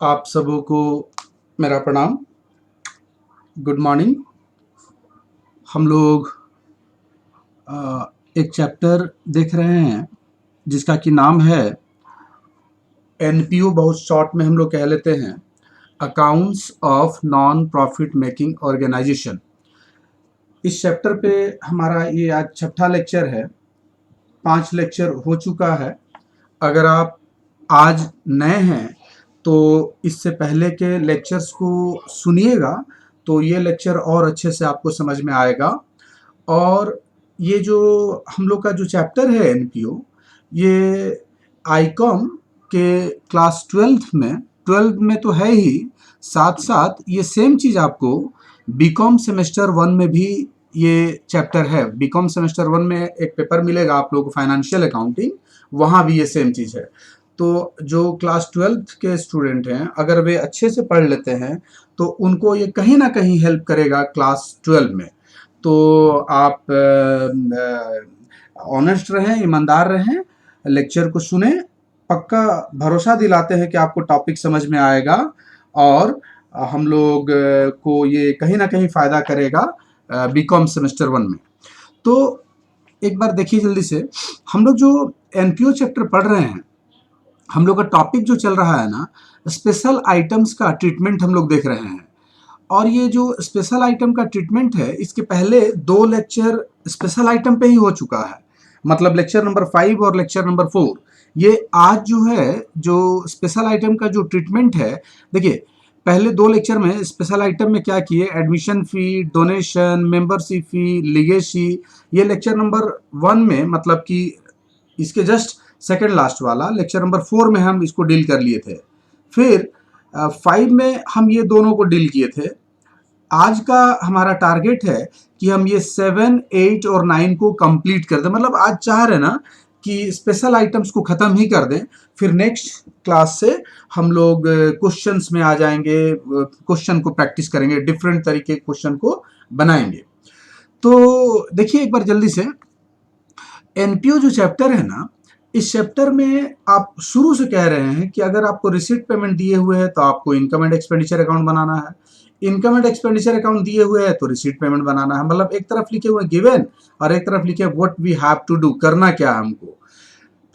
आप सबों को मेरा प्रणाम। Good morning. हम लोग एक चैप्टर देख रहे हैं जिसका कि नाम है एनपीओ, बहुत शॉर्ट में हम लोग कह लेते हैं, accounts of non profit making organisation. इस चैप्टर पे हमारा ये आज छठा लेक्चर है। 5 लेक्चर हो चुका है। अगर आप आज नए हैं तो इससे पहले के लेक्चर्स को सुनिएगा तो ये लेक्चर और अच्छे से आपको समझ में आएगा। और ये जो हम लोग का जो चैप्टर है एनपीओ, ये आईकॉम के क्लास 12 में तो है ही, साथ साथ ये सेम चीज़ आपको बीकॉम सेमेस्टर 1 में भी ये चैप्टर है। बीकॉम सेमेस्टर 1 में एक पेपर मिलेगा आप लोगों को, फाइनेंशियल अकाउंटिंग, वहाँ भी ये सेम चीज़ है। तो जो क्लास 12 के स्टूडेंट हैं, अगर वे अच्छे से पढ़ लेते हैं तो उनको ये कहीं ना कहीं हेल्प करेगा क्लास 12 में। तो आप ऑनेस्ट रहें, ईमानदार रहें, लेक्चर को सुने, पक्का भरोसा दिलाते हैं कि आपको टॉपिक समझ में आएगा और हम लोग को ये कहीं ना कहीं फ़ायदा करेगा बीकॉम सेमेस्टर 1 में। तो एक बार देखिए जल्दी से, हम लोग जो एनपीओ चैप्टर पढ़ रहे हैं, हम लोग का टॉपिक जो चल रहा है ना, स्पेशल आइटम्स का ट्रीटमेंट हम लोग देख रहे हैं। और ये जो स्पेशल आइटम का ट्रीटमेंट है, इसके पहले 2 लेक्चर स्पेशल आइटम पे ही हो चुका है, मतलब लेक्चर नंबर 5 और लेक्चर नंबर 4। ये आज जो है, जो स्पेशल आइटम का जो ट्रीटमेंट है, देखिए पहले 2 लेक्चर में स्पेशल आइटम में क्या किए, एडमिशन फ़ी, डोनेशन, मेंबरशिप फ़ी, लीगेसी। ये लेक्चर नंबर 1 में, मतलब कि इसके जस्ट सेकेंड लास्ट वाला लेक्चर नंबर 4 में हम इसको डील कर लिए थे। फिर 5 में हम ये दोनों को डील किए थे। आज का हमारा टारगेट है कि हम ये 7, 8 और 9 को कंप्लीट कर दें। मतलब आज चाह रहे ना कि स्पेशल आइटम्स को ख़त्म ही कर दें, फिर नेक्स्ट क्लास से हम लोग क्वेश्चंस में आ जाएंगे, क्वेश्चन को प्रैक्टिस करेंगे, डिफरेंट तरीके के क्वेश्चन को बनाएंगे। तो देखिए एक बार जल्दी से, एनपीओ जो चैप्टर है ना, इस चैप्टर में आप शुरू से कह रहे हैं कि अगर आपको रिसीट पेमेंट दिए हुए हैं तो आपको इनकम एंड एक्सपेंडिचर अकाउंट बनाना है, इनकम एंड एक्सपेंडिचर अकाउंट दिए हुए हैं तो रिसीट पेमेंट बनाना है। मतलब एक तरफ लिखे हुए गिवन और एक तरफ लिखे what we have to do, करना क्या है हमको।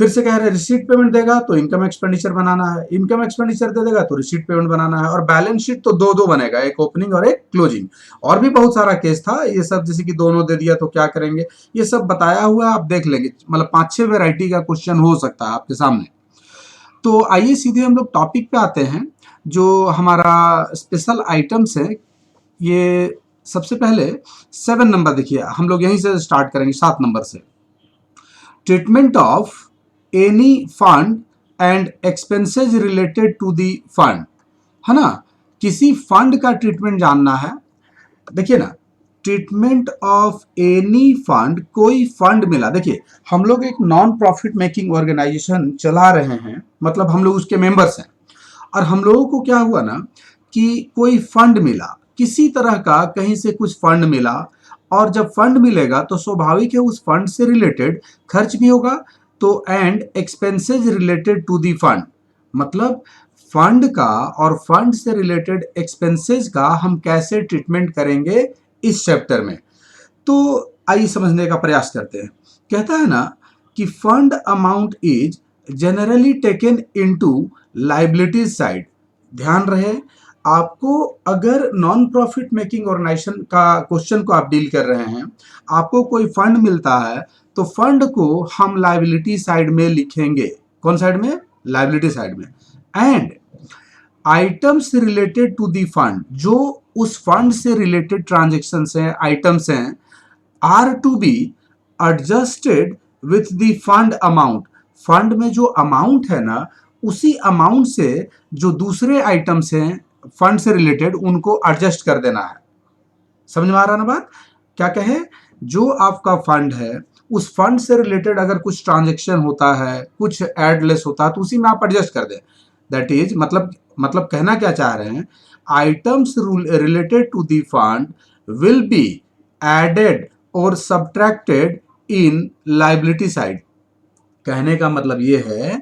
फिर से कह रहे हैं रिसीट पेमेंट देगा तो इनकम एक्सपेंडिचर बनाना है, इनकम एक्सपेंडिचर दे देगा तो रिसीट पेमेंट बनाना है, और बैलेंस शीट तो 2-2 बनेगा, एक ओपनिंग और एक क्लोजिंग। और भी बहुत सारा केस था, ये सब जैसे कि दोनों दे दिया तो क्या करेंगे, ये सब बताया हुआ आप देख लेंगे। मतलब 5-6 वेराइटी का क्वेश्चन हो सकता है आपके सामने। तो आइए सीधे हम लोग टॉपिक पे आते हैं। जो हमारा स्पेशल आइटम्स है, ये सबसे पहले 7 नंबर देखिए, हम लोग यहीं से स्टार्ट करेंगे 7 नंबर से। Treatment of any fund and expenses related to the fund, है ना। किसी फंड का ट्रीटमेंट जानना है। देखिए ना, ट्रीटमेंट ऑफ एनी फंड, कोई फंड मिला। देखिए हम लोग एक नॉन प्रॉफिट मेकिंग ऑर्गेनाइजेशन चला रहे हैं, मतलब हम लोग उसके मेंबर्स हैं। और हम लोगों को क्या हुआ ना कि कोई फंड मिला, किसी तरह का कहीं से कुछ फंड मिला, और जब फंड मिलेगा तो स्वाभाविक है उस फंड से रिलेटेड खर्च भी होगा। तो and expenses related to the fund, मतलब फंड का और फंड से रिलेटेड एक्सपेंसेस का हम कैसे ट्रीटमेंट करेंगे इस चैप्टर में। तो आइए समझने का प्रयास करते हैं। कहता है ना कि fund amount is generally taken into liabilities side. ध्यान रहे, आपको अगर नॉन प्रॉफिट मेकिंग ऑर्गेनाइजेशन का क्वेश्चन को आप डील कर रहे हैं, आपको कोई फंड मिलता है तो फंड को हम लायबिलिटी साइड में लिखेंगे। कौन साइड में? लायबिलिटी साइड में। And items related to the fund, जो उस फंड से रिलेटेड ट्रांजेक्शन हैं, आइटम्स हैं, are to be adjusted with the fund amount. Fund में जो अमाउंट है ना, उसी अमाउंट से जो दूसरे आइटम्स हैं फंड से रिलेटेड, उनको एडजस्ट कर देना है। समझ में आ रहा ना बात? क्या कहे, जो आपका फंड है उस फंड से रिलेटेड अगर कुछ ट्रांजेक्शन होता है, कुछ एड लेस होता है, तो उसी में आप एडजस्ट कर दें। दैट इज, मतलब कहना क्या चाह रहे हैं, items related to the fund will be added और सब्ट्रैक्टेड इन लायबिलिटी साइड। कहने का मतलब ये है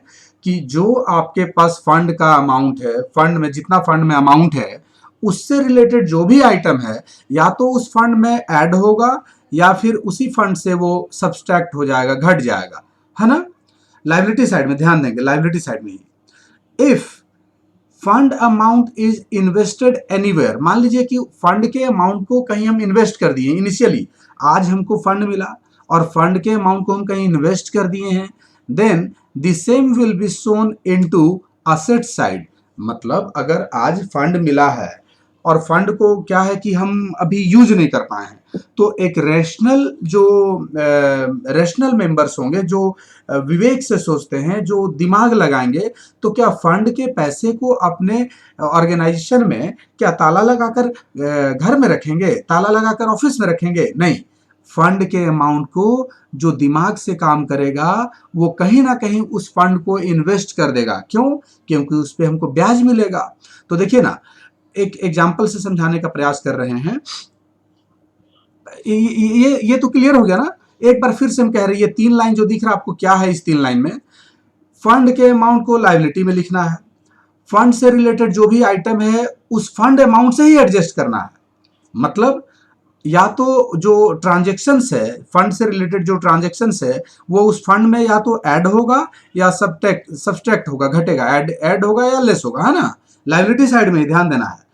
कि जो आपके पास फंड का अमाउंट है, फंड में जितना फंड में अमाउंट है, उससे रिलेटेड जो भी आइटम है या तो उस फंड में ऐड होगा या फिर उसी फंड से वो सब्सट्रैक्ट हो जाएगा, घट जाएगा, है ना। लाइबिलिटी साइड में ध्यान देंगे, लाइबिलिटी साइड में ही if fund amount is invested anywhere, मान लीजिए कि फंड के अमाउंट को कहीं हम इन्वेस्ट कर दिए इनिशियली, आज हमको फंड मिला और फंड के अमाउंट को हम कहीं इन्वेस्ट कर दिए हैं, then the same will be shown into asset side. मतलब अगर आज फंड मिला है और फंड को क्या है कि हम अभी यूज नहीं कर पाए हैं, तो एक रेशनल मेंबर्स होंगे जो विवेक से सोचते हैं, जो दिमाग लगाएंगे, तो क्या फंड के पैसे को अपने ऑर्गेनाइजेशन में क्या ताला लगाकर घर में रखेंगे, ताला लगाकर ऑफिस में रखेंगे? नहीं, फंड के अमाउंट को जो दिमाग से काम करेगा वो कहीं ना कहीं उस फंड को इन्वेस्ट कर देगा। क्यों? क्योंकि उस पर हमको ब्याज मिलेगा। तो देखिए ना, एक एग्जाम्पल से समझाने का प्रयास कर रहे हैं। ये तो क्लियर हो गया ना। एक बार फिर से हम कह रहे हैं, ये 3 लाइन जो दिख रहा है आपको, क्या है इस 3 लाइन में? फंड के अमाउंट को लायबिलिटी में लिखना है, फंड से रिलेटेड जो भी आइटम है उस फंड अमाउंट से ही एडजस्ट करना है। मतलब या तो जो ट्रांजेक्शन्स है, फंड से रिलेटेड जो ट्रांजेक्शन्स है वो उस फंड में या तो ऐड होगा या सब्सट्रैक्ट होगा, घटेगा, ऐड होगा या लेस होगा, है ना। लायबिलिटी साइड में ध्यान देना है।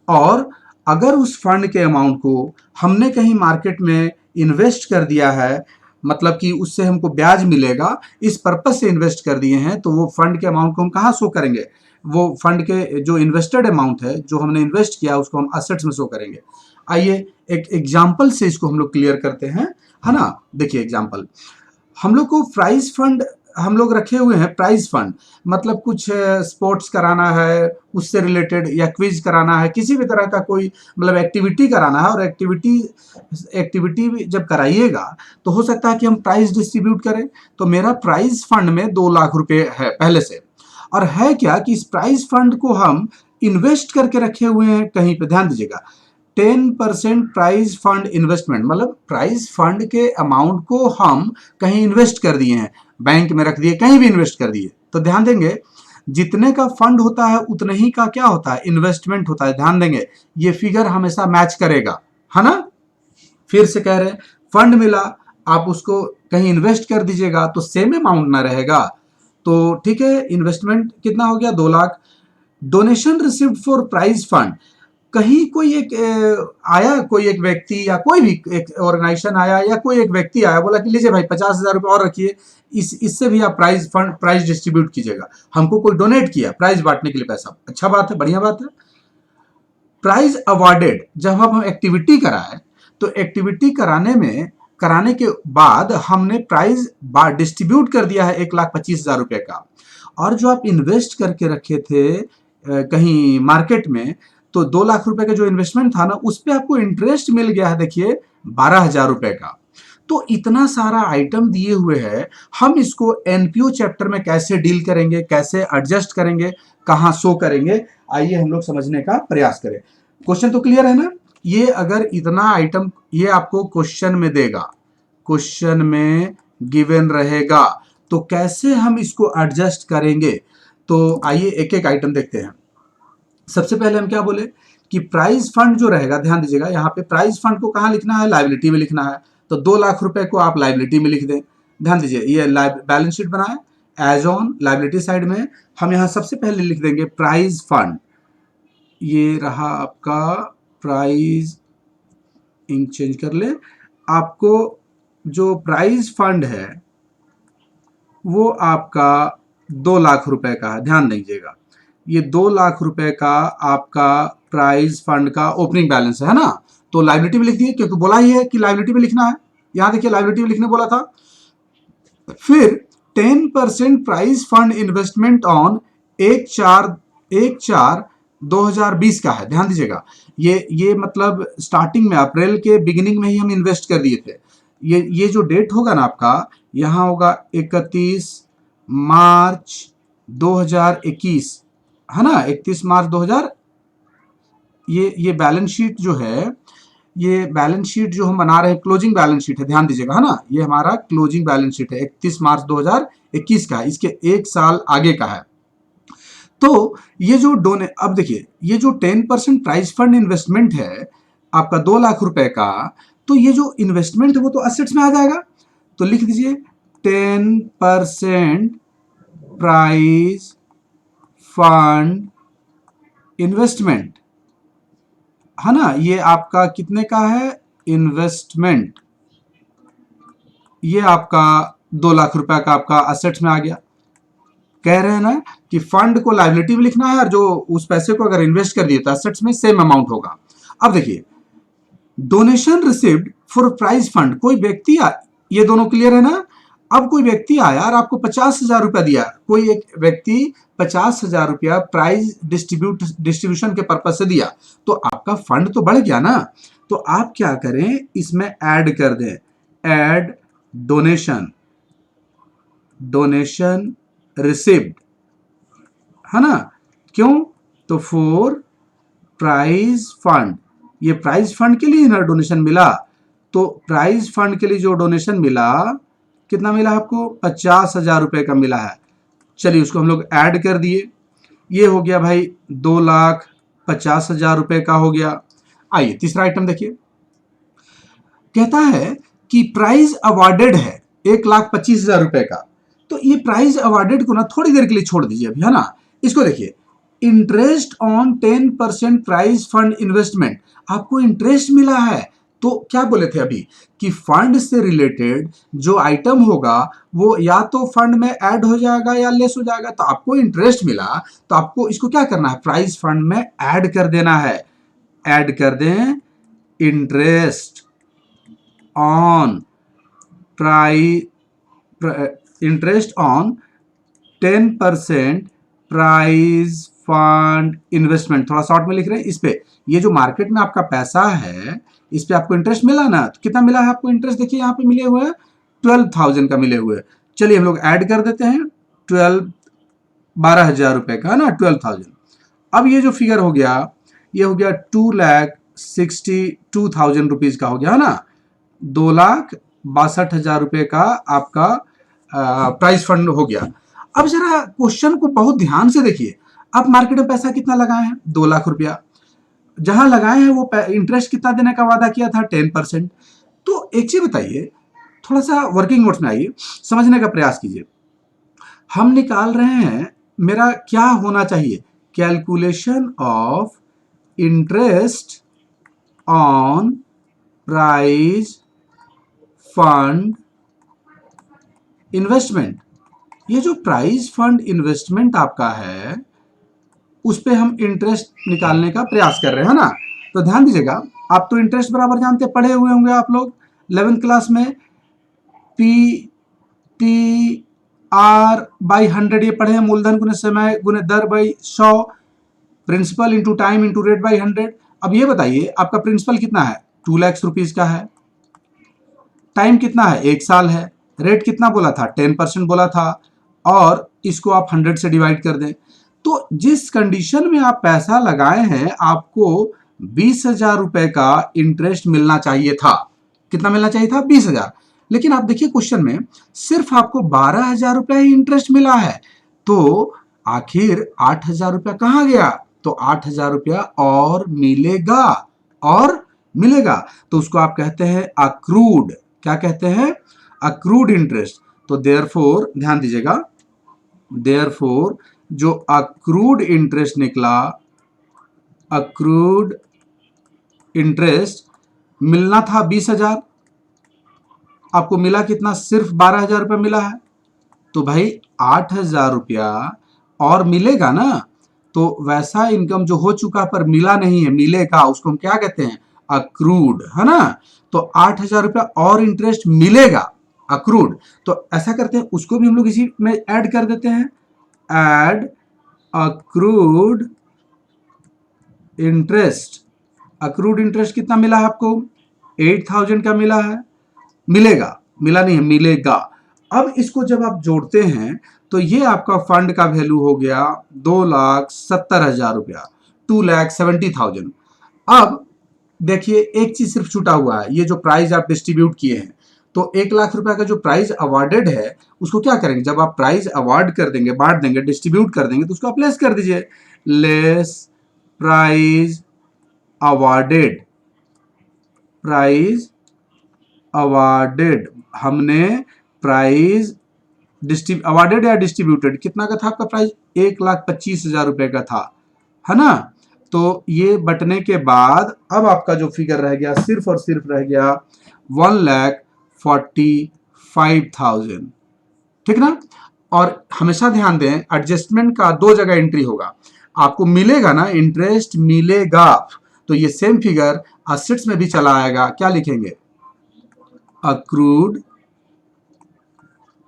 और अगर उस फंड के अमाउंट को हमने कहीं मार्केट में इन्वेस्ट कर दिया है, मतलब कि उससे हमको ब्याज मिलेगा, इस पर्पज से इन्वेस्ट कर दिए हैं, तो वो फंड के अमाउंट को हम कहाँ शो करेंगे? वो फंड के जो इन्वेस्टेड अमाउंट है, जो हमने इन्वेस्ट किया, उसको हम असेट्स में शो करेंगे। आइए एक एग्जाम्पल से इसको हम लोग क्लियर करते हैं, है ना। देखिए एग्जाम्पल, हम लोग को प्राइज फंड हम लोग रखे हुए हैं। प्राइज फंड मतलब कुछ स्पोर्ट्स कराना है, उससे रिलेटेड, या क्विज कराना है, किसी भी तरह का कोई मतलब एक्टिविटी कराना है, और एक्टिविटी जब कराइएगा तो हो सकता है कि हम प्राइज डिस्ट्रीब्यूट करें। तो मेरा प्राइज फंड में 2 लाख रुपए है पहले से, और है क्या कि इस प्राइज फंड को हम इन्वेस्ट करके रखे हुए हैं कहीं पे। ध्यान दीजिएगा, 10% प्राइज फंड इन्वेस्टमेंट, मतलब प्राइज फंड के अमाउंट को हम कहीं इन्वेस्ट कर दिए हैं, बैंक में रख दिए, कहीं भी इन्वेस्ट कर दिए। तो ध्यान देंगे, जितने का फंड होता है उतने ही का क्या होता है? इन्वेस्टमेंट होता है। ध्यान देंगे, ये फिगर हमेशा मैच करेगा, है ना। फिर से कह रहे हैं, फंड मिला, आप उसको कहीं इन्वेस्ट कर दीजिएगा तो सेम अमाउंट ना रहेगा। तो ठीक है, इन्वेस्टमेंट कितना हो गया? 2 lakh. Donation received for prize fund, कहीं कोई एक आया, कोई एक व्यक्ति या कोई भी एक ऑर्गेनाइजेशन आया या कोई एक व्यक्ति आया, बोला कि लीजिए भाई 50,000 रुपये और रखिए, इससे भी आप प्राइज डिस्ट्रीब्यूट कीजिएगा। हमको कोई डोनेट किया प्राइज बांटने के लिए पैसा, अच्छा बात है, बढ़िया बात है। प्राइज अवार्डेड, जब हम एक्टिविटी कराए तो एक्टिविटी कराने के बाद हमने प्राइज डिस्ट्रीब्यूट कर दिया है 1,25,000 रुपये का। और जो आप इन्वेस्ट करके रखे थे कहीं मार्केट में, तो 2 लाख रुपए का जो इन्वेस्टमेंट था ना, उस पर आपको इंटरेस्ट मिल गया है, देखिए 12,000 रुपए का। तो इतना सारा आइटम दिए हुए है, हम इसको एनपीओ चैप्टर में कैसे डील करेंगे, कैसे एडजस्ट करेंगे, कहाँ शो करेंगे, आइए हम लोग समझने का प्रयास करें। क्वेश्चन तो क्लियर है ना। ये अगर इतना आइटम ये आपको क्वेश्चन में देगा, क्वेश्चन में गिवन रहेगा, तो कैसे हम इसको एडजस्ट करेंगे? तो आइए एक एक आइटम देखते हैं। सबसे पहले हम क्या बोले कि प्राइज फंड जो रहेगा, ध्यान दीजिएगा, यहाँ पे प्राइज फंड को कहाँ लिखना है? लायबिलिटी में लिखना है। तो 2 लाख रुपए को आप लायबिलिटी में लिख दें। ध्यान दीजिए, ये बैलेंस शीट बनाए, एज ऑन लायबिलिटी साइड में हम यहाँ सबसे पहले लिख देंगे प्राइज फंड। ये रहा आपका प्राइज, इंक चेंज कर ले। आपको जो प्राइज फंड है वो आपका 2 लाख रुपए का है। ध्यान दीजिएगा, ये 2 लाख रुपए का आपका प्राइज फंड का ओपनिंग बैलेंस है ना। तो लायबिलिटी में लिख दिए, क्योंकि बोला ही है कि लायबिलिटी में लिखना है। यहां देखिए, लायबिलिटी में लिखने बोला था। फिर 10% प्राइज फंड इन्वेस्टमेंट ऑन 1/4/2020 का है। ध्यान दीजिएगा, ये मतलब स्टार्टिंग में, अप्रैल के बिगिनिंग में ही हम इन्वेस्ट कर दिए थे। ये जो डेट होगा ना आपका, यहां होगा 31 मार्च 2021, है ना, 31 मार्च 2000। ये बैलेंस शीट जो है, ये बैलेंस शीट जो हम बना रहे हैं, क्लोजिंग बैलेंस शीट है, ध्यान दीजिएगा, है ना। ये हमारा क्लोजिंग बैलेंस शीट है 31 मार्च 2021 21 का है, इसके 1 साल आगे का है। तो ये जो अब देखिए, ये जो 10% प्राइज फंड इन्वेस्टमेंट है आपका 2 लाख रुपए का, तो ये जो इन्वेस्टमेंट है वो तो असेट्स में आ जाएगा। तो लिख दीजिए 10% प्राइज फंड इन्वेस्टमेंट, है ना, ये आपका कितने का है इन्वेस्टमेंट, ये आपका 2 लाख रुपए का आपका असेट्स में आ गया। कह रहे हैं ना कि फंड को लायबिलिटी में लिखना है और जो उस पैसे को अगर इन्वेस्ट कर दिए तो एसेट्स में सेम अमाउंट होगा। अब देखिए donation received for prize fund, कोई व्यक्ति ये दोनों क्लियर है ना। अब कोई व्यक्ति आया और आपको 50,000 रुपया दिया, कोई एक व्यक्ति 50,000 रुपया प्राइज डिस्ट्रीब्यूशन के पर्पज से दिया, तो आपका फंड तो बढ़ गया ना। तो आप क्या करें, इसमें ऐड कर दें, ऐड डोनेशन, डोनेशन रिसीव्ड, है ना। क्यों, तो फॉर प्राइज फंड, ये प्राइज फंड के लिए ना डोनेशन मिला, तो प्राइज फंड के लिए जो डोनेशन मिला कितना मिला आपको, 50,000 रुपए का मिला है। चलिए उसको हम लोग ऐड कर दिए, ये हो गया भाई 2,50,000 रुपए का हो गया। आइए तीसरा आइटम देखिए, कहता है कि प्राइज अवार्डेड है 1,25,000 रुपए का। तो ये प्राइज अवार्डेड को ना थोड़ी देर के लिए छोड़ दीजिए अभी, है ना। इसको देखिए, interest on 10% prize fund investment, आपको इंटरेस्ट मिला है। तो क्या बोले थे अभी कि फंड से रिलेटेड जो आइटम होगा वो या तो फंड में ऐड हो जाएगा या लेस हो जाएगा। तो आपको इंटरेस्ट मिला, तो आपको इसको क्या करना है, प्राइज फंड में ऐड कर देना है। ऐड कर दें interest on interest on 10% prize fund investment, थोड़ा शॉर्ट में लिख रहे हैं इस पे। ये जो मार्केट में आपका पैसा है इस पे आपको इंटरेस्ट मिला ना, तो कितना मिला है आपको इंटरेस्ट, देखिए यहाँ पे मिले हुए हैं 12,000 का मिले हुए। चलिए हम लोग ऐड कर देते हैं 12,000 रुपए का, है ना, 12,000। अब ये जो फिगर हो गया ये हो गया 2,62,000 रुपीज का हो गया, है ना। 2,62,000 रुपए का आपका प्राइस फंड हो गया। अब जरा क्वेश्चन को बहुत ध्यान से देखिए, आप मार्केट में पैसा कितना लगाए हैं, 2 लाख रुपया, जहां लगाए हैं वो इंटरेस्ट कितना देने का वादा किया था, 10%। तो एक चीज बताइए, थोड़ा सा वर्किंग नोट्स में आइए, समझने का प्रयास कीजिए। हम निकाल रहे हैं मेरा क्या होना चाहिए, calculation of interest on prize fund investment. ये जो प्राइज फंड इन्वेस्टमेंट आपका है उस पे हम इंटरेस्ट निकालने का प्रयास कर रहे हैं, ना। तो ध्यान दीजिएगा, आप तो इंटरेस्ट बराबर जानते, पढ़े हुए होंगे आप लोग 11th क्लास में, P R बाई 100 ये पढ़े हैं, मूलधन गुने समय गुने दर by 100, principal into time into rate by 100। अब ये बताइए आपका प्रिंसिपल कितना है, 2 लाख रुपीज का है, टाइम कितना है, 1 साल है, रेट कितना बोला था, 10% बोला था, और इसको आप 100 से डिवाइड कर दें। तो जिस कंडीशन में आप पैसा लगाए हैं आपको 20,000 रुपए का इंटरेस्ट मिलना चाहिए था। कितना मिलना चाहिए था, 20,000। लेकिन आप देखिए क्वेश्चन में सिर्फ आपको 12,000 रुपया ही इंटरेस्ट मिला है। तो आखिर 8,000 रुपया कहां गया, तो 8,000 रुपया और मिलेगा, और मिलेगा। तो उसको आप कहते हैं अक्रूड, क्या कहते हैं, अक्रूड इंटरेस्ट। तो देयरफॉर ध्यान दीजिएगा, देयरफॉर जो अक्रूड इंटरेस्ट निकला, अक्रूड इंटरेस्ट मिलना था 20,000, आपको मिला कितना, सिर्फ 12,000 रुपया मिला है। तो भाई 8,000 रुपया और मिलेगा ना, तो वैसा इनकम जो हो चुका पर मिला नहीं है, मिलेगा, उसको हम क्या कहते हैं, अक्रूड, है ना। तो 8,000 रुपया और इंटरेस्ट मिलेगा, अक्रूड। तो ऐसा करते हैं, उसको भी हम लोग इसी में ऐड कर देते हैं, add accrued interest. Accrued interest कितना मिला है आपको, 8,000 का मिला है, मिलेगा, मिला नहीं है, मिलेगा। अब इसको जब आप जोड़ते हैं तो ये आपका फंड का वैल्यू हो गया 2,70,000 रुपया, 2,70,000। अब देखिए एक चीज सिर्फ छूटा हुआ है, ये जो प्राइस आप डिस्ट्रीब्यूट किए हैं, तो 1 लाख रुपए का जो प्राइज अवार्डेड है उसको क्या करेंगे, जब आप प्राइज अवार्ड कर देंगे, बांट देंगे, डिस्ट्रीब्यूट कर देंगे, तो उसको आप लेस कर दीजिए, less prize awarded, prize awarded. हमने प्राइज अवार्डेड या डिस्ट्रीब्यूटेड, कितना का था आपका प्राइस, 1,25,000 रुपए का था, है ना। तो ये बटने के बाद अब आपका जो फिगर रह गया सिर्फ और सिर्फ रह गया 1,45,000, ठीक ना। और हमेशा ध्यान दें एडजस्टमेंट का 2 जगह एंट्री होगा, आपको मिलेगा ना, इंटरेस्ट मिलेगा, तो ये सेम फिगर असेट्स में भी चला आएगा। क्या लिखेंगे, accrued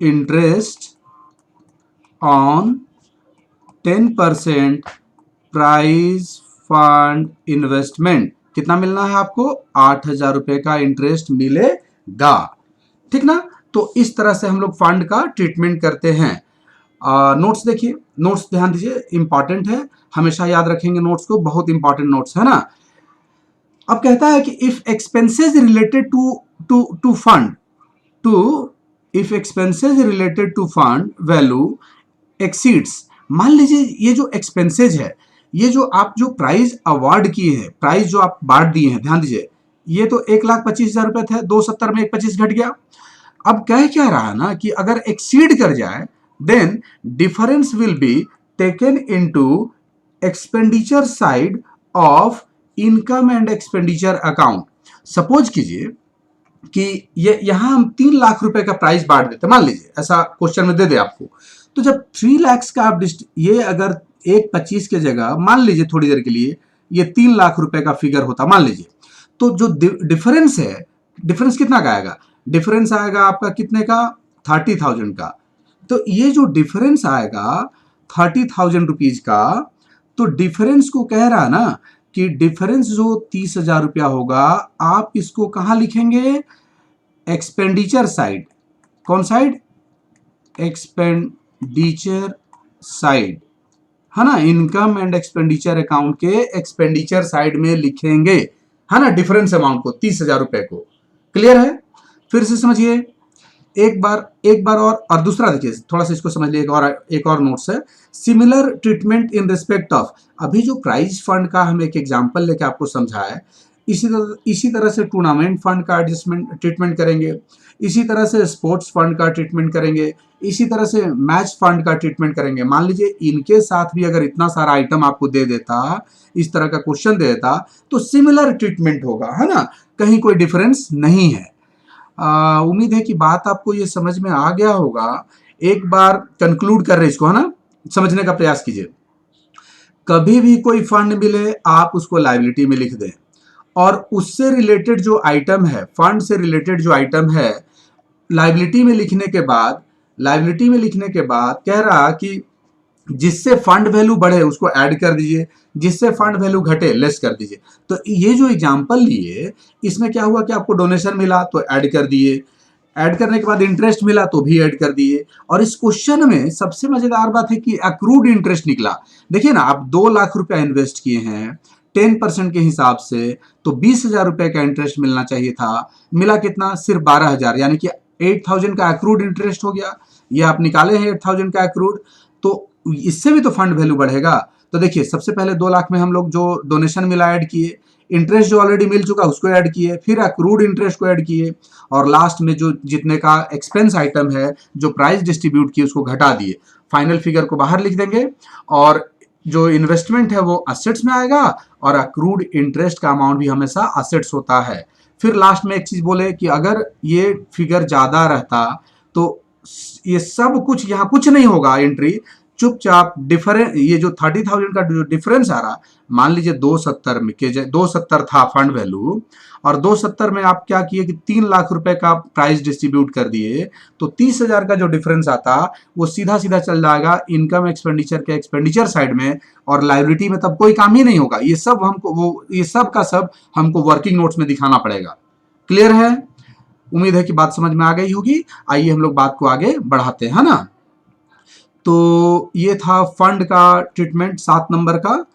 interest on 10% prize fund investment. कितना मिलना है आपको, 8,000 रुपए का इंटरेस्ट मिलेगा, ठीक ना। तो इस तरह से हम लोग फंड का ट्रीटमेंट करते हैं। नोट्स देखिए, नोट्स ध्यान दीजिए, इंपॉर्टेंट है, हमेशा याद रखेंगे नोट्स को, बहुत इंपॉर्टेंट नोट्स है ना। अब कहता है कि if expenses related to fund if expenses related to fund value exceeds, मान लीजिए ये जो एक्सपेंसेज है, ये जो आप जो प्राइज अवार्ड किए हैं, प्राइज जो आप बांट दिए हैं, ध्यान दीजिए, ये तो 1,25,000 रुपए थे, 270 में 1,25 घट गया। अब कह क्या रहा है ना कि अगर एक्सीड कर जाए then difference will be taken into expenditure side of income and expenditure account. Suppose कीजिए कि ये यहां हम 3 लाख रुपए का प्राइस बांट देते, मान लीजिए ऐसा क्वेश्चन में दे दे आपको, तो जब 3 लाख का आप ये अगर 1,25 के जगह मान लीजिए थोड़ी देर के लिए ये 3 लाख रुपए का फिगर होता मान लीजिए, तो जो डिफरेंस है, डिफरेंस कितना का आएगा, डिफरेंस आएगा आपका कितने का, 30,000 का। तो ये जो डिफरेंस आएगा 30,000 रुपीज का, तो डिफरेंस को कह रहा है ना कि डिफरेंस जो 30,000 रुपया होगा, आप इसको कहां लिखेंगे, एक्सपेंडिचर साइड। कौन साइड, एक्सपेंडिचर साइड, है ना, इनकम एंड एक्सपेंडिचर अकाउंट के एक्सपेंडिचर साइड में लिखेंगे, है ना, डिफरेंस अमाउंट को, 30,000 रुपए को। क्लियर है, फिर से समझिए एक बार और दूसरा देखिए, थोड़ा सा इसको समझ लिया, एक और नोट्स है, similar treatment in respect of, अभी जो प्राइज फंड का हम एक एग्जांपल लेके आपको समझाया है, इसी तरह से टूर्नामेंट फंड का एडजस्टमेंट ट्रीटमेंट करेंगे, इसी तरह से स्पोर्ट्स फंड का ट्रीटमेंट करेंगे, इसी तरह से मैच फंड का ट्रीटमेंट करेंगे। मान लीजिए इनके साथ भी अगर इतना सारा आइटम आपको दे देता, इस तरह का क्वेश्चन दे देता, तो सिमिलर ट्रीटमेंट होगा, है ना, कहीं कोई डिफरेंस नहीं है। उम्मीद है कि बात आपको ये समझ में आ गया होगा। एक बार कंक्लूड कर रहे इसको, है ना, समझने का प्रयास कीजिए। कभी भी कोई फंड मिले आप उसको लायबिलिटी में लिख दें, और उससे रिलेटेड जो आइटम है, फंड से रिलेटेड जो आइटम है, लायबिलिटी में लिखने के बाद कह रहा कि जिससे फंड वैल्यू बढ़े उसको ऐड कर दीजिए, जिससे फंड वैल्यू घटे लेस कर दीजिए। तो ये जो एग्जांपल लिए, इसमें क्या हुआ कि आपको डोनेशन मिला तो ऐड कर दिए, ऐड करने के बाद इंटरेस्ट मिला तो भी ऐड कर दिए। और इस क्वेश्चन में सबसे मजेदार बात है कि अक्रूड इंटरेस्ट निकला। देखिए ना, आप 2 लाख रुपया इन्वेस्ट किए हैं 10% के हिसाब से, तो 20,000 रुपए का इंटरेस्ट मिलना चाहिए था, मिला कितना, सिर्फ 12,000, यानी कि 8,000 का अक्रूड इंटरेस्ट हो गया। ये आप निकाले हैं 8,000 का अक्रूड, तो इससे भी तो फंड वैल्यू बढ़ेगा। तो देखिए, सबसे पहले 2 लाख में हम लोग जो डोनेशन मिला ऐड किए, इंटरेस्ट जो ऑलरेडी मिल चुका उसको ऐड किए, फिर अक्रूड इंटरेस्ट को ऐड किए, और लास्ट में जो जितने का एक्सपेंस आइटम है, जो प्राइस डिस्ट्रीब्यूट किए, उसको घटा दिए। फाइनल फिगर को बाहर लिख देंगे, और जो इन्वेस्टमेंट है वो असेट्स में आएगा, और अक्रूड इंटरेस्ट का अमाउंट भी हमेशा असेट्स होता है। फिर लास्ट में एक चीज बोले कि अगर ये फिगर ज्यादा रहता तो ये सब कुछ यहाँ कुछ नहीं होगा एंट्री, चुपचाप डिफरेंस, ये जो 30,000 का जो डिफरेंस आ रहा, मान लीजिए 270 में के 270 था फंड वैल्यू, और 270 में आप क्या किए कि 3 लाख रुपए का प्राइस डिस्ट्रीब्यूट कर दिए, तो 30,000 का जो डिफरेंस आता वो सीधा सीधा चल जाएगा इनकम एक्सपेंडिचर के एक्सपेंडिचर साइड में, और लायबिलिटी में तब कोई काम ही नहीं होगा। ये सब हमको ये सब का सब हमको वर्किंग नोट्स में दिखाना पड़ेगा। क्लियर है, उम्मीद है कि बात समझ में आ गई होगी। आइए हम लोग बात को आगे बढ़ाते हैं, है ना। तो ये था फंड का ट्रीटमेंट 7 नंबर का।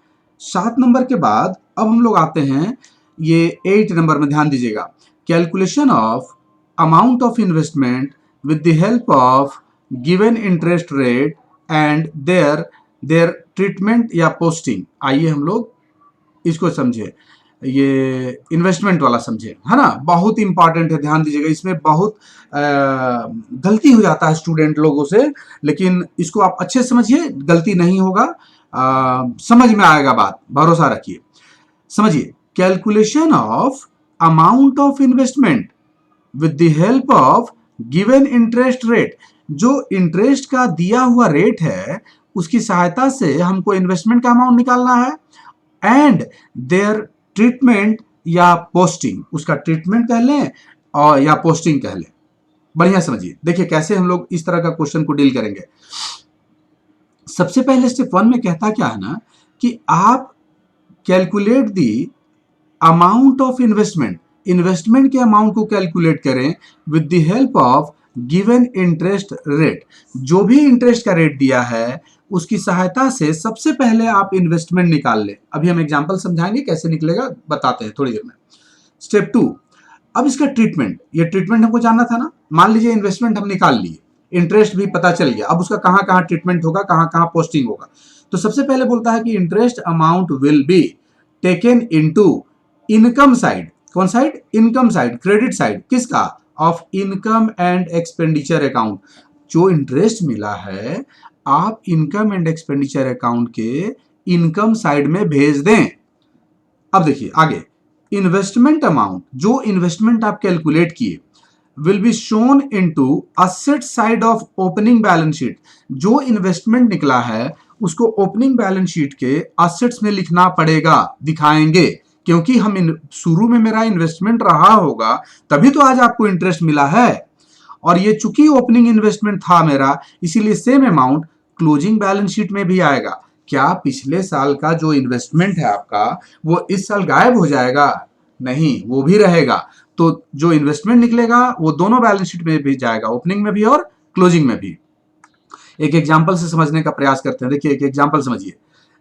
7 नंबर के बाद अब हम लोग आते हैं ये 8 नंबर में, ध्यान दीजिएगा, calculation of amount of investment with the help of given interest rate and their treatment या posting। आइए हम लोग इसको समझे, ये इन्वेस्टमेंट वाला समझे, है ना। बहुत इंपॉर्टेंट है, ध्यान दीजिएगा। इसमें बहुत गलती हो जाता है स्टूडेंट लोगों से, लेकिन इसको आप अच्छे से समझिए, गलती नहीं होगा, समझ में आएगा बात, भरोसा रखिए। समझिए, calculation of amount of investment with the help of given interest rate. जो इंटरेस्ट का दिया हुआ रेट है उसकी सहायता से हमको इन्वेस्टमेंट का अमाउंट निकालना है, एंड देयर ट्रीटमेंट या पोस्टिंग, उसका ट्रीटमेंट कह लें और या पोस्टिंग कह लें। बढ़िया समझिए, देखिए कैसे हम लोग इस तरह का क्वेश्चन को डील करेंगे। सबसे पहले स्टेप 1 में कहता क्या है ना कि आप calculate the amount of investment, investment के अमाउंट को कैलकुलेट करें with the help of given interest rate. जो भी इंटरेस्ट का रेट दिया है उसकी सहायता से सबसे पहले आप इन्वेस्टमेंट निकाल लें। अभी हम एग्जांपल समझाएंगे कैसे निकलेगा, बताते हैं थोड़ी देर में। स्टेप 2, अब इसका ट्रीटमेंट, ये ट्रीटमेंट हमको जानना था ना। मान लीजिए इन्वेस्टमेंट हम निकाल लिए, इंटरेस्ट भी पता चल गया, अब उसका कहाँ कहाँ ट्रीटमेंट होगा, कहाँ कहाँ पोस्टिंग होगा। तो सबसे पहले बोलता है कि interest amount will be taken into income side. कौन side? Income side, credit side. किसका? Of income and expenditure account. जो इंटरेस्ट मिला है आप इनकम एंड एक्सपेंडिचर अकाउंट के इनकम साइड में भेज दें। अब देखिए आगे, इन्वेस्टमेंट अमाउंट, जो इन्वेस्टमेंट आप कैलकुलेट किए, will be shown into asset side of opening balance sheet. जो इन्वेस्टमेंट निकला है उसको ओपनिंग बैलेंस शीट के असेट्स में लिखना पड़ेगा, दिखाएंगे, क्योंकि हम शुरू में मेरा इन्वेस्टमेंट रहा होगा तभी तो आज आपको इंटरेस्ट मिला है। और ये चूंकि ओपनिंग इन्वेस्टमेंट था मेरा, इसीलिए same amount closing balance sheet में भी आएगा। क्या पिछले साल का जो इन्वेस्टमेंट है आपका वो इस साल गायब हो जाएगा? नहीं, वो भी रहेगा। तो जो इन्वेस्टमेंट निकलेगा वो दोनों बैलेंस शीट में भी जाएगा, ओपनिंग में भी और क्लोजिंग में भी। एक एग्जांपल से समझने का प्रयास करते हैं। देखिए एक एग्जांपल समझिए,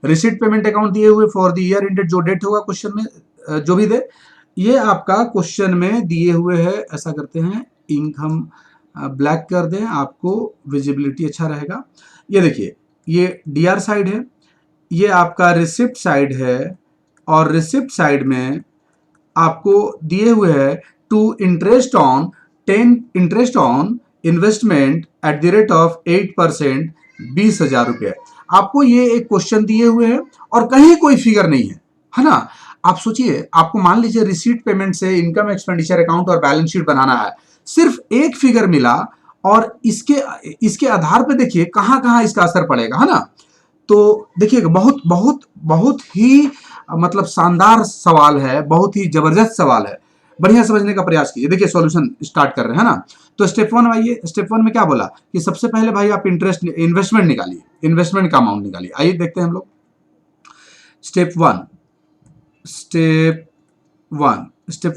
रिसीट पेमेंट अकाउंट दिए हुए फॉर द ईयर एंडेड, जो डेट होगा क्वेश्चन में जो भी दे, ये आपका क्वेश्चन में दिए हुए है। ऐसा करते हैं, इंक हम ब्लैक कर दें, आपको विजिबिलिटी अच्छा रहेगा। ये देखिए, ये डीआर साइड है, ये आपका रिसिप्ट साइड है, और रिसिप्ट साइड में आपको दिए हुए है to interest on 10 interest on investment at the rate of 8%, 20,000 रुपये। आपको ये एक क्वेश्चन दिए हुए हैं और कहीं कोई फिगर नहीं है ना। आप सोचिए, आपको मान लीजिए रिसीट पेमेंट से इनकम एक्सपेंडिचर अकाउंट और बैलेंस शीट बनाना है, सिर्फ एक फिगर मिला और इसके आधार पे देखिए कहाँ कहाँ इसका असर पड़ेगा, है ना। तो देखिएगा, बहुत बहुत बहुत ही मतलब शानदार सवाल है, बहुत ही जबरदस्त सवाल है। बढ़िया समझने का प्रयास कीजिए। देखिए सॉल्यूशन स्टार्ट कर रहे हैं ना। तो स्टेप 1 आइए, स्टेप 1 में क्या बोला कि सबसे पहले भाई आप इन्वेस्टमेंट निकालिए, इन्वेस्टमेंट का अमाउंट निकालिए। आइए देखते हैं हम लोग। स्टेप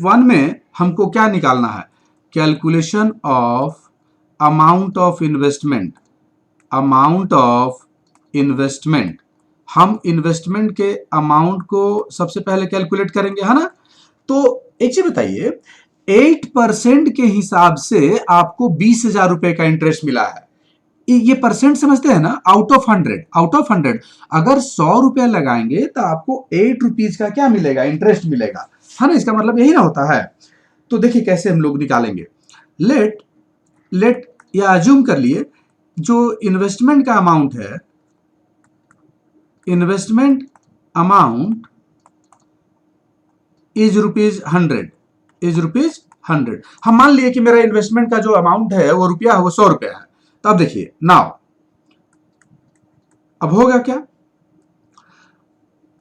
1 में हमको क्या निकालना है? Calculation of amount of investment, amount of investment. हम इन्वेस्टमेंट के अमाउंट को सबसे पहले कैलकुलेट करेंगे, है ना। तो एक चीज बताइए, 8% के हिसाब से आपको 20,000 रुपए का इंटरेस्ट मिला है। ये परसेंट समझते हैं ना, आउट ऑफ 100। अगर 100 रुपया लगाएंगे तो आपको 8 रुपीज का क्या मिलेगा? इंटरेस्ट मिलेगा, है ना। इसका मतलब यही ना होता है। तो देखिए कैसे हम लोग निकालेंगे। लेट या अज्यूम कर लिए जो इन्वेस्टमेंट का अमाउंट है, इन्वेस्टमेंट अमाउंट इज रुपीज 100। हम मान लिए कि मेरा इन्वेस्टमेंट का जो अमाउंट है वो रुपया है, वो 100 रुपया है। तो अब देखिए नाउ, अब होगा क्या?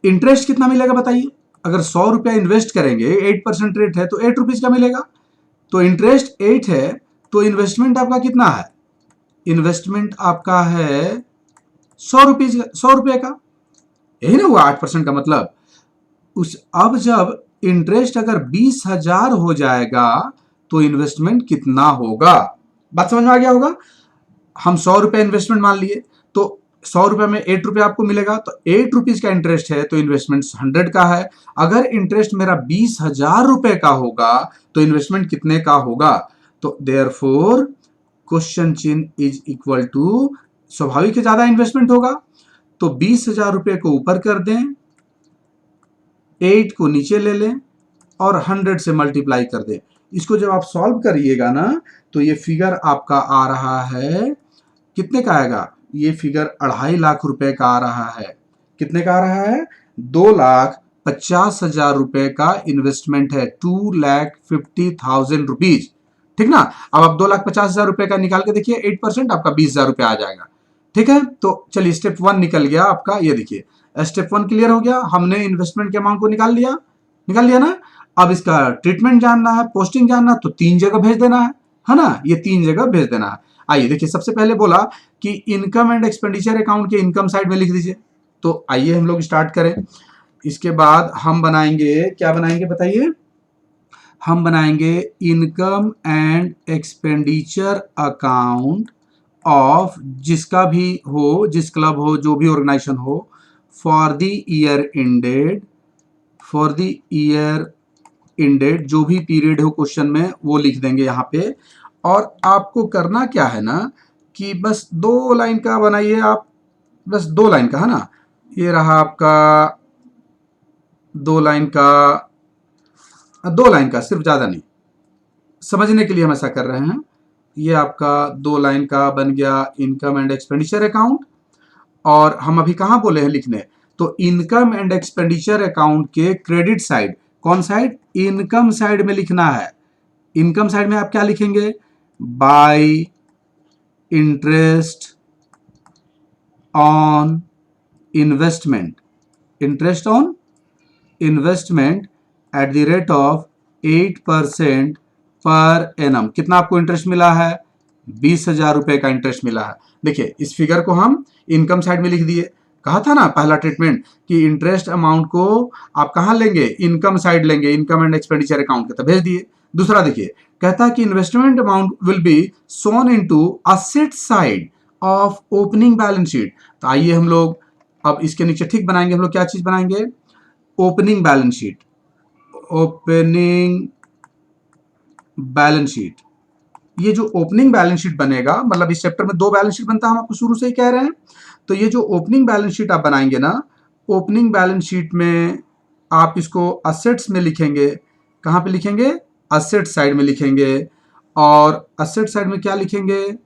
इंटरेस्ट कितना मिलेगा बताइए? अगर 100 रुपया इन्वेस्ट करेंगे, 8% रेट है, तो 8 रुपीज का मिलेगा। तो इंटरेस्ट 8 है, तो इन्वेस्टमेंट आपका कितना है? इन्वेस्टमेंट आपका है 100 रुपये का, यही ना हुआ 8% का मतलब। अब जब इंटरेस्ट अगर 20,000 हो जाएगा तो इन्वेस्टमेंट कितना होगा? बात समझ में आ गया होगा। हम 100 रुपये इन्वेस्टमेंट मान लिए, तो 100 रुपये में 8 रुपये आपको मिलेगा, तो 8 रुपीज का इंटरेस्ट है, तो इन्वेस्टमेंट 100 का है। अगर इंटरेस्ट मेरा 20,000 रुपये का होगा तो इन्वेस्टमेंट कितने का होगा? तो देयरफॉर क्वेश्चन चिन्ह इज इक्वल टू, स्वाभाविक है ज्यादा इन्वेस्टमेंट होगा, तो 20,000 रुपए को ऊपर कर दें, 8 को नीचे ले लें और 100 से मल्टीप्लाई कर दें। इसको जब आप सॉल्व करिएगा ना तो ये फिगर आपका आ रहा है, कितने का आएगा, ये फिगर 2.5 लाख रुपए का आ रहा है। कितने का आ रहा है, 2,50,000 रुपए का इन्वेस्टमेंट है, 2,50,000 रुपीज, ठीक ना। अब आप 2,50,000 रुपए का निकाल के देखिए, 8% आपका 20,000 रुपए आ जाएगा, ठीक है। तो चलिए स्टेप 1 निकल गया आपका, ये देखिए स्टेप 1 क्लियर हो गया, हमने इन्वेस्टमेंट के अमाउंट को निकाल लिया ना। अब इसका ट्रीटमेंट जानना है, पोस्टिंग जानना है, तो 3 जगह भेज देना है ना, ये 3 जगह भेज देना है। आइए देखिए, सबसे पहले बोला कि इनकम एंड एक्सपेंडिचर अकाउंट के इनकम साइड में लिख दीजिए, तो आइए हम लोग स्टार्ट करें। इसके बाद हम बनाएंगे, क्या बनाएंगे बताइए, हम बनाएंगे income and expenditure account of, जिसका भी हो, जिस क्लब हो, जो भी ऑर्गेनाइजेशन हो, for the year ended, for the year ended, जो भी पीरियड हो क्वेश्चन में वो लिख देंगे यहाँ पे। और आपको करना क्या है ना कि बस 2 लाइन का बनाइए आप, बस 2 लाइन का, है ना। ये रहा आपका 2 लाइन का, 2 लाइन का, सिर्फ ज्यादा नहीं, समझने के लिए हम ऐसा कर रहे हैं। ये आपका 2 लाइन का बन गया इनकम एंड एक्सपेंडिचर अकाउंट। और हम अभी कहाँ बोले हैं लिखने, तो इनकम एंड एक्सपेंडिचर अकाउंट के क्रेडिट साइड, कौन साइड, इनकम साइड में लिखना है। इनकम साइड में आप क्या लिखेंगे, bye interest on investment, interest on investment at the rate of 8% per annum. कितना आपको इंटरेस्ट मिला है, 20,000 रुपए का इंटरेस्ट मिला है। देखिए इस फिगर को हम इनकम साइड में लिख दिए, कहा था ना पहला ट्रीटमेंट कि इंटरेस्ट अमाउंट को आप कहां लेंगे, इनकम साइड लेंगे, इनकम एंड एक्सपेंडिचर अकाउंट के, तो भेज दिए। दूसरा देखिए, कहता है कि investment amount will be shown into asset side of opening balance sheet. तो आइए हम लोग अब इसके नीचे ठीक बनाएंगे, हम लोग क्या चीज बनाएंगे, opening balance sheet, opening balance sheet. ये जो ओपनिंग बैलेंस शीट बनेगा, मतलब इस चैप्टर में 2 बैलेंस शीट बनता है, हम आपको शुरू से ही कह रहे हैं। तो ये जो ओपनिंग बैलेंस शीट आप बनाएंगे ना, ओपनिंग बैलेंस शीट में आप इसको असेट्स में लिखेंगे, कहां पे लिखेंगे, असेट साइड में लिखेंगे। और असेट साइड में क्या लिखेंगे,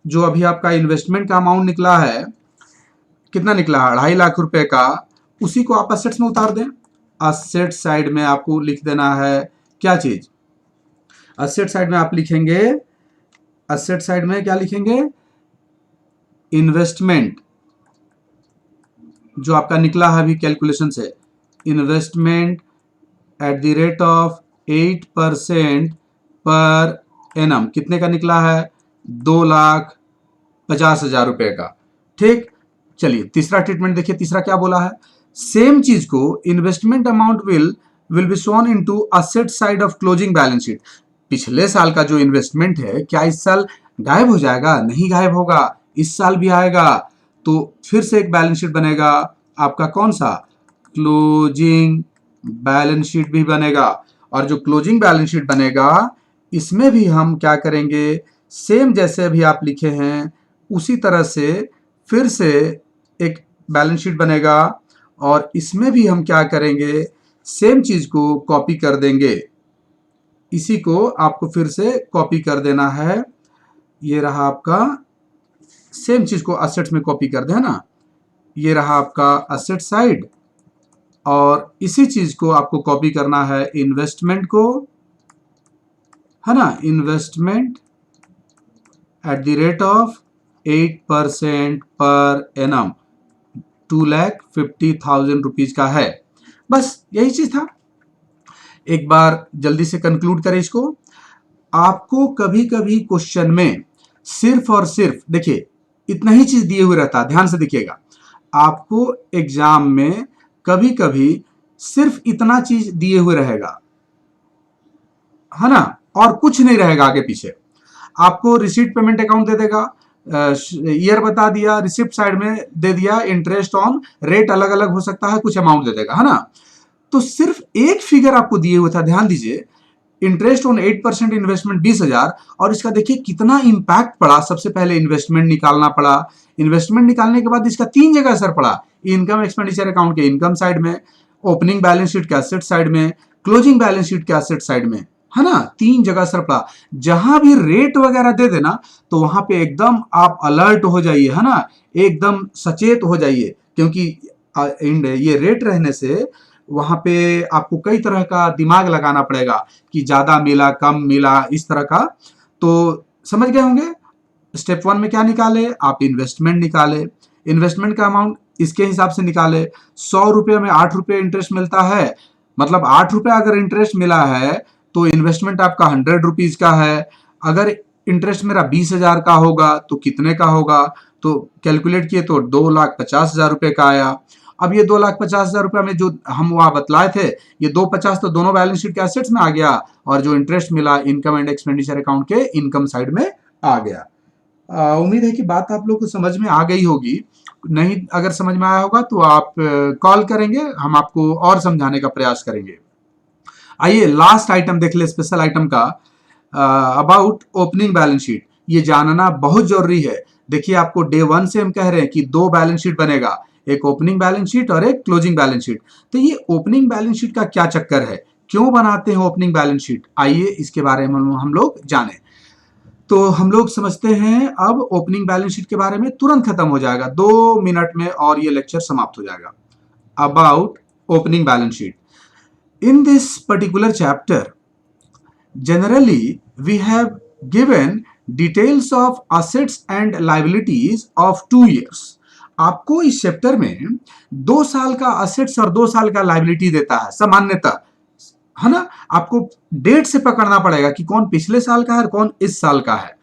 जो अभी आपका इन्वेस्टमेंट का अमाउंट निकला है, कितना निकला है, 2.5 लाख रुपए का, उसी को आप असेट्स में उतार दें। असेट साइड में आपको लिख देना है क्या चीज, असेट साइड में आप लिखेंगे, असेट साइड में क्या लिखेंगे, इन्वेस्टमेंट, जो आपका निकला है अभी कैलकुलेशन से, investment at the rate of 8% per annum, कितने का निकला है, 2,50,000 रुपए का, ठीक। चलिए तीसरा ट्रीटमेंट देखिए, तीसरा क्या बोला है, सेम चीज को investment amount will be shown into asset side of closing balance sheet. पिछले साल का जो इन्वेस्टमेंट है, क्या इस साल गायब हो जाएगा, नहीं गायब होगा, इस साल भी आएगा। तो फिर से एक बैलेंस शीट बनेगा आपका, कौन सा, क्लोजिंग बैलेंस शीट भी बनेगा। और जो क्लोजिंग बैलेंस शीट बनेगा, इसमें भी हम क्या करेंगे, सेम जैसे अभी आप लिखे हैं उसी तरह से फिर से एक बैलेंस शीट बनेगा। और इसमें भी हम क्या करेंगे, सेम चीज को कॉपी कर देंगे, इसी को आपको फिर से कॉपी कर देना है। ये रहा आपका, सेम चीज को असेट्स में कॉपी कर देना, ये रहा आपका असेट साइड। और इसी चीज को आपको कॉपी करना है इन्वेस्टमेंट को, है ना, investment at the rate of 8% per annum, 2,50,000 rupees का है। बस यही चीज था। एक बार जल्दी से कंक्लूड करें इसको। आपको कभी कभी क्वेश्चन में सिर्फ और सिर्फ, देखिए इतना ही चीज दिए हुए रहता है, ध्यान से देखिएगा, आपको एग्जाम में कभी कभी सिर्फ इतना चीज दिए हुए रहेगा, है ना, और कुछ नहीं रहेगा आगे पीछे। आपको रिसीट पेमेंट अकाउंट दे देगा, ईयर बता दिया, रिसिप्ट साइड में दे दिया, इंटरेस्ट ऑन रेट अलग अलग हो सकता है, कुछ अमाउंट दे देगा, है ना। तो सिर्फ एक फिगर आपको दिए हुए था, ध्यान दीजिए, इंटरेस्ट ऑन 8% इन्वेस्टमेंट 20,000, और इसका देखिए कितना इंपैक्ट पड़ा। सबसे पहले इन्वेस्टमेंट निकालना पड़ा, इन्वेस्टमेंट निकालने के बाद इसका 3 जगह असर पड़ा, इनकम एक्सपेंडिचर अकाउंट के इनकम साइड में, ओपनिंग बैलेंस शीट के एसेट साइड में, क्लोजिंग बैलेंस शीट के एसेट साइड में, है ना, 3 जगह असर पड़ा। जहां भी रेट वगैरह दे देना तो वहां पे एकदम आप अलर्ट हो जाइए, है ना, एकदम सचेत हो जाइए, क्योंकि ये रेट रहने से वहां पे आपको कई तरह का दिमाग लगाना पड़ेगा कि ज्यादा मिला कम मिला इस तरह का। तो समझ गए होंगे। स्टेप 1 में क्या निकाले, आप इन्वेस्टमेंट निकाले, इन्वेस्टमेंट का अमाउंट इसके हिसाब से निकाले। 100 रुपये में 8 रुपये इंटरेस्ट मिलता है, मतलब 8 रुपये अगर इंटरेस्ट मिला है तो इन्वेस्टमेंट आपका 100 रुपीज का है। अगर इंटरेस्ट मेरा 20,000 का होगा तो कितने का होगा, तो कैलकुलेट किए तो 2,50,000 रुपये का आया। अब ये 2,50,000 रुपये में जो हम वहां बतलाए थे, ये 250 तो दोनों बैलेंस शीट के एसेट्स में आ गया, और जो इंटरेस्ट मिला इनकम एंड एक्सपेंडिचर अकाउंट के इनकम साइड में आ गया। उम्मीद है कि बात आप लोग को समझ में आ गई होगी। नहीं अगर समझ में आया होगा तो आप कॉल करेंगे, हम आपको और समझाने का प्रयास करेंगे। आइए लास्ट आइटम देख ले, स्पेशल आइटम का, अबाउट ओपनिंग बैलेंस शीट। ये जानना बहुत जरूरी है। देखिए आपको डे 1 से हम कह रहे हैं कि 2 बैलेंस शीट बनेगा, एक ओपनिंग बैलेंस शीट और एक क्लोजिंग बैलेंस शीट। तो ये ओपनिंग बैलेंस शीट का क्या चक्कर है, क्यों बनाते हैं ओपनिंग बैलेंस शीट, आइए इसके बारे में हम लोग जाने। तो हम लोग समझते हैं अब ओपनिंग बैलेंस शीट के बारे में, तुरंत खत्म हो जाएगा 2 मिनट में और ये लेक्चर समाप्त हो जाएगा। About opening balance sheet, in this particular chapter generally we have given details of assets and liabilities of 2 years। आपको इस चैप्टर में 2 साल का असेट्स और 2 साल का लाइबिलिटी देता है सामान्यतः, है ना। आपको डेट से पकड़ना पड़ेगा कि कौन पिछले साल का है और कौन इस साल का है।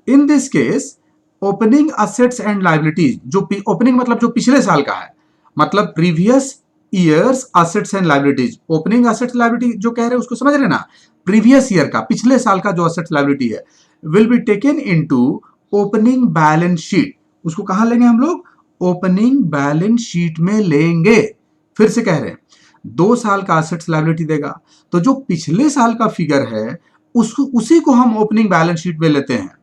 In this case opening assets and liabilities, जो ओपनिंग मतलब जो पिछले साल का है, मतलब previous years assets and liabilities. Opening assets liability जो कह रहे हैं उसको समझ रहे ना, प्रीवियस ईयर का, पिछले साल का जो असेट्स लाइबिलिटी है, will be taken into opening balance sheet. उसको कहां लेंगे हम लोग, ओपनिंग बैलेंस शीट में लेंगे। फिर से कह रहे हैं 2 साल का असेट्स लाइबिलिटी देगा, तो जो पिछले साल का फिगर है उसको उसी को हम ओपनिंग बैलेंस शीट में लेते हैं।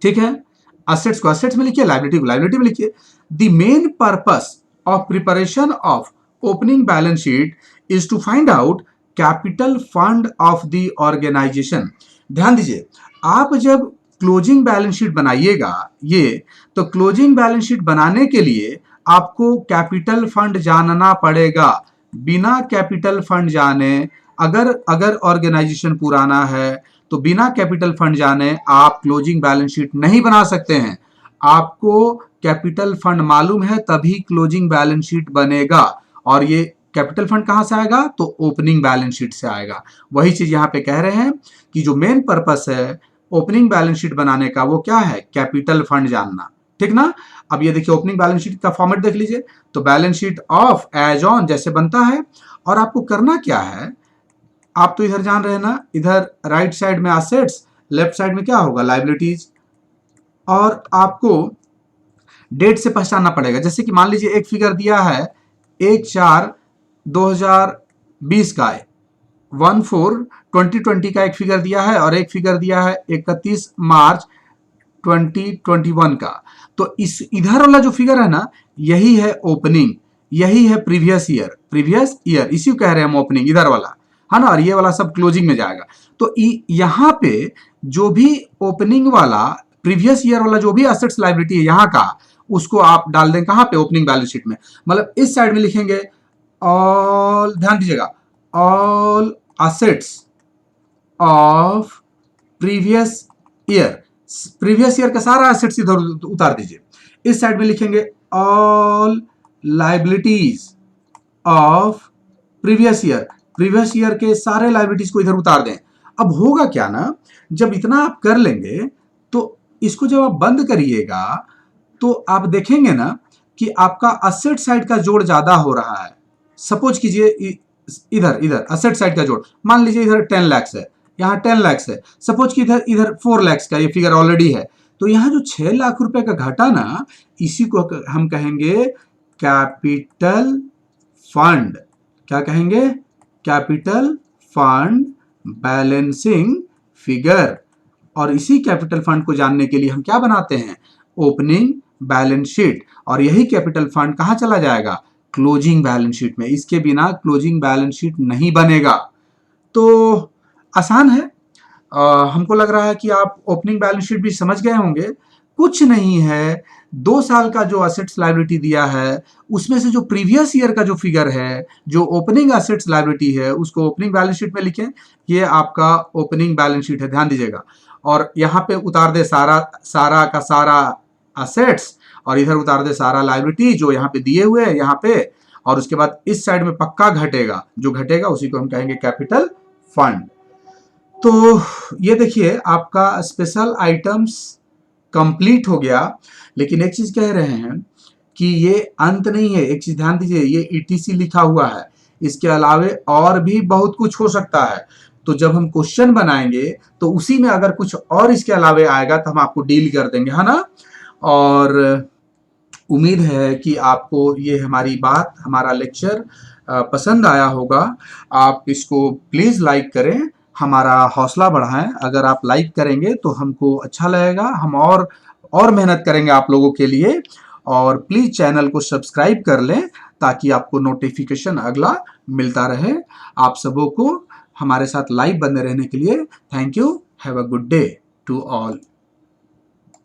ठीक है, असेट्स को असेट्स में लिखिए, लाइबिलिटी को लाइबिलिटी में लिखिए। The main purpose of preparation of opening balance sheet is to find out capital fund of the organisation. ध्यान दीजिए, आप जब क्लोजिंग बैलेंस शीट बनाइएगा ये, तो क्लोजिंग बैलेंस शीट बनाने के लिए आपको कैपिटल फंड जानना पड़ेगा। बिना कैपिटल फंड जाने, अगर ऑर्गेनाइजेशन पुराना है तो बिना कैपिटल फंड जाने आप क्लोजिंग बैलेंस शीट नहीं बना सकते हैं। आपको कैपिटल फंड मालूम है तभी क्लोजिंग बैलेंस शीट बनेगा, और ये कैपिटल फंड कहां से आएगा, तो ओपनिंग बैलेंस शीट से आएगा। वही चीज यहां पे कह रहे हैं कि जो मेन पर्पस है ओपनिंग बैलेंस शीट बनाने का वो क्या है, कैपिटल फंड जानना। ठीक ना। अब ये देखिए ओपनिंग बैलेंस शीट का फॉर्मेट देख लीजिए, तो balance sheet of as on जैसे बनता है, और आपको करना क्या है, आप तो इधर जान रहे हैं ना, इधर राइट साइड में असेट्स, लेफ्ट साइड में क्या होगा, लाइबिलिटीज, और आपको डेट से पहचानना पड़ेगा। जैसे कि मान लीजिए एक फिगर दिया है 1/4/2020 का, 1/4/2020 का एक फिगर दिया है, और एक फिगर दिया है 31 मार्च 2021 का। तो इस इधर वाला जो फिगर है ना, यही है ओपनिंग, यही है प्रीवियस ईयर, इसी को कह रहे हैं हम ओपनिंग, इधर वाला है ना, और ये वाला सब क्लोजिंग में जाएगा। तो यहां पे जो भी ओपनिंग वाला प्रीवियस ईयर वाला जो भी असेट्स लाइबिलिटी है यहाँ का, उसको आप डाल दें कहां पे, ओपनिंग बैलेंस शीट में। मतलब इस साइड में लिखेंगे ऑल, ध्यान दीजिएगा, all assets of previous year, previous year का सारा असेट्स इधर उतार दीजिए। इस साइड में लिखेंगे all liabilities of previous year के सारे लाइबिलिटीज को इधर उतार दें। अब होगा क्या ना, जब इतना आप कर लेंगे तो इसको जब आप बंद करिएगा तो आप देखेंगे ना कि आपका असेट साइड का जोड़ ज्यादा हो रहा है। सपोज कीजिए इधर असेट साइड का जोड़, मान लीजिए इधर 10 लाख है, यहाँ 10 लाख है, सपोज कि इधर 4 लाख का ये फिगर ऑलरेडी है, तो यहाँ जो 6 लाख रुपए का घटा ना, इसी को हम कहेंगे कैपिटल फंड। क्या कहेंगे, कैपिटल फंड बैलेंसिंग फिगर। और इसी कैपिटल फंड को जानने के लिए हम क्या बनाते हैं, ओपनिंग बैलेंस शीट। और यही कैपिटल फंड कहाँ चला जाएगा, क्लोजिंग बैलेंस शीट में। इसके बिना क्लोजिंग बैलेंस शीट नहीं बनेगा। तो आसान है। हमको लग रहा है कि आप ओपनिंग बैलेंस शीट भी समझ गए होंगे। कुछ नहीं है, 2 साल का जो असेट्स लायबिलिटी दिया है उसमें से जो प्रीवियस ईयर का जो फिगर है, जो ओपनिंग असेट्स लायबिलिटी है, उसको ओपनिंग बैलेंस शीट में लिखें। ये आपका ओपनिंग बैलेंस शीट है, ध्यान दीजिएगा। और यहाँ पे उतार दे सारा सारा का सारा असेट्स, और इधर उतार दे सारा लायबिलिटी जो यहाँ पे दिए हुए हैं यहाँ पे। और उसके बाद इस साइड में पक्का घटेगा, जो घटेगा उसी को हम कहेंगे कैपिटल फंड। तो ये देखिए आपका स्पेशल आइटम्स कंप्लीट हो गया। लेकिन एक चीज कह रहे हैं कि ये अंत नहीं है। एक चीज ध्यान दीजिए, ये ईटीसी लिखा हुआ है, इसके अलावे और भी बहुत कुछ हो सकता है। तो जब हम क्वेश्चन बनाएंगे तो उसी में अगर कुछ और इसके अलावे आएगा तो हम आपको डील कर देंगे, है ना। और उम्मीद है कि आपको ये हमारी बात, हमारा लेक्चर पसंद आया होगा। आप इसको प्लीज़ लाइक करें, हमारा हौसला बढ़ाएं। अगर आप लाइक करेंगे तो हमको अच्छा लगेगा, हम और मेहनत करेंगे आप लोगों के लिए। और प्लीज़ चैनल को सब्सक्राइब कर लें ताकि आपको नोटिफिकेशन अगला मिलता रहे। आप सबों को हमारे साथ लाइव बने रहने के लिए thank you. Have a good day to all.